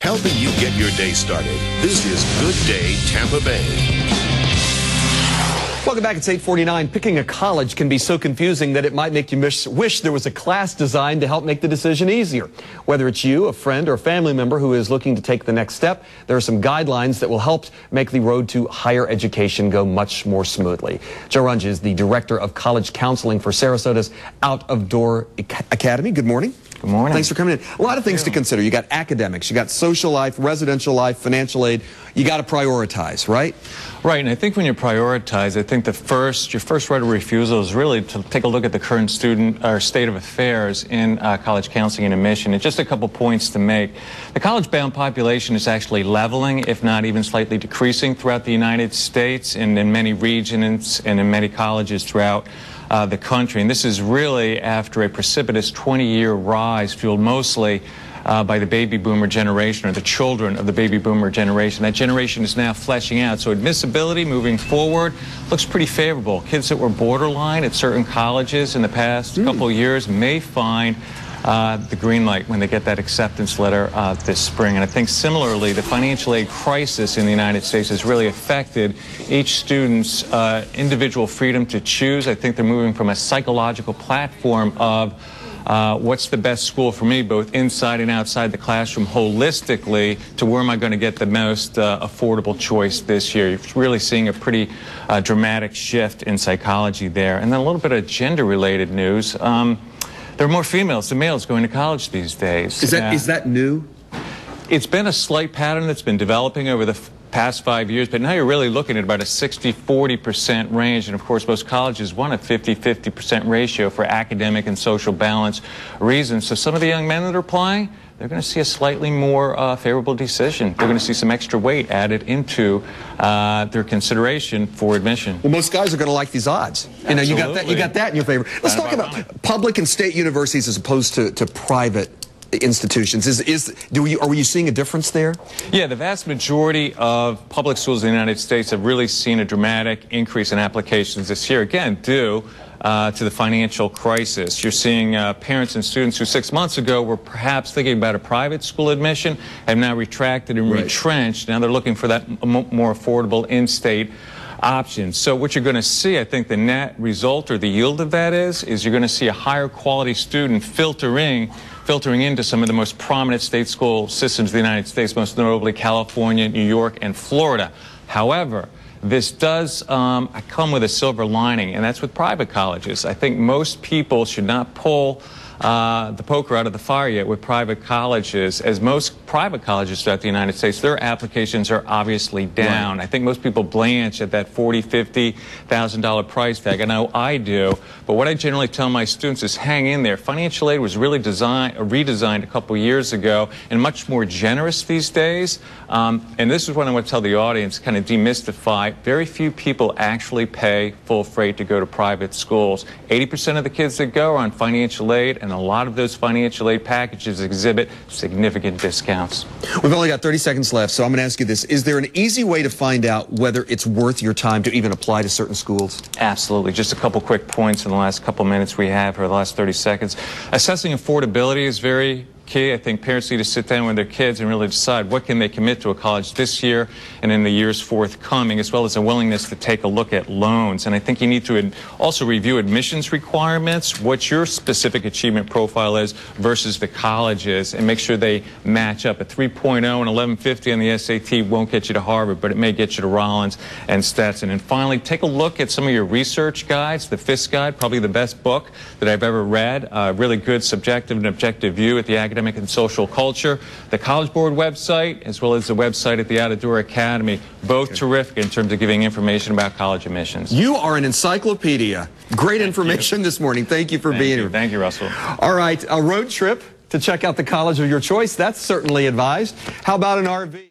Helping you get your day started. This is Good Day Tampa Bay. Welcome back. It's 8:49. Picking a college can be so confusing that it might make you wish there was a class designed to help make the decision easier. Whether it's you, a friend, or a family member who is looking to take the next step, there are some guidelines that will help make the road to higher education go much more smoothly. Joe Runge is the Director of College Counseling for Sarasota's Out of Door Academy. Good morning. Good morning. Thanks for coming in. A lot of things to consider. You got academics, you got social life, residential life, financial aid. You got to prioritize, right? Right, and I think when you prioritize, I think your first right of refusal is really to take a look at the current student or state of affairs in college counseling and admission. And just a couple points to make. The college-bound population is actually leveling, if not even slightly decreasing throughout the United States and in many regions and in many colleges throughout the country. And this is really after a precipitous 20-year rise fueled mostly by the baby boomer generation, or the children of the baby boomer generation. That generation is now fleshing out. So admissibility moving forward looks pretty favorable. Kids that were borderline at certain colleges in the past couple of years may find the green light when they get that acceptance letter this spring. And I think similarly, the financial aid crisis in the United States has really affected each student's individual freedom to choose. I think they're moving from a psychological platform of what's the best school for me, both inside and outside the classroom, holistically, to where am I going to get the most affordable choice this year. You're really seeing a pretty dramatic shift in psychology there. And then a little bit of gender-related news. There are more females than males going to college these days. Is that new? It's been a slight pattern that's been developing over the past 5 years, but now you're really looking at about a 60-40% range. And of course, most colleges want a 50-50% ratio for academic and social balance reasons. So some of the young men that are applying, they're going to see a slightly more favorable decision. They're going to see some extra weight added into their consideration for admission. Well, most guys are going to like these odds. You know, you got that in your favor. Let's talk about public and state universities as opposed to private institutions. Are you seeing a difference there? Yeah, the vast majority of public schools in the United States have really seen a dramatic increase in applications this year, again, due to the financial crisis. You're seeing parents and students who 6 months ago were perhaps thinking about a private school admission have now retracted and retrenched. Now they're looking for that more affordable in-state options. So what you're going to see, I think the net result or the yield of that is you're going to see a higher quality student filtering into some of the most prominent state school systems in the United States, most notably California, New York, and Florida. However, this does come with a silver lining, and that's with private colleges. I think most people should not pull the poker out of the fire yet with private colleges, as most private colleges throughout the United States, their applications are obviously down. Right. I think most people blanch at that $40,000, $50,000 price tag. I know I do, but what I generally tell my students is hang in there. Financial aid was really redesigned a couple years ago and much more generous these days. And this is what I want to tell the audience, kind of demystify. Very few people actually pay full freight to go to private schools. 80% of the kids that go are on financial aid, and a lot of those financial aid packages exhibit significant discounts. We've only got 30 seconds left, so I'm going to ask you this. Is there an easy way to find out whether it's worth your time to even apply to certain schools? Absolutely. Just a couple quick points in the last couple minutes we have, or the last 30 seconds. Assessing affordability is very key. I think parents need to sit down with their kids and really decide what can they commit to a college this year and in the years forthcoming, as well as a willingness to take a look at loans. And I think you need to also review admissions requirements, what your specific achievement profile is versus the colleges, and make sure they match up. A 3.0 and 1150 on the SAT won't get you to Harvard, but it may get you to Rollins and Stetson. And finally, take a look at some of your research guides. The FISC Guide, probably the best book that I've ever read. Really good subjective and objective view at the academic and social culture. The College Board website, as well as the website at the Out of Door Academy, both terrific in terms of giving information about college admissions. You are an encyclopedia. Great information this morning. Thank you for being here. Thank you, Russell. All right, a road trip to check out the college of your choice, that's certainly advised. How about an RV?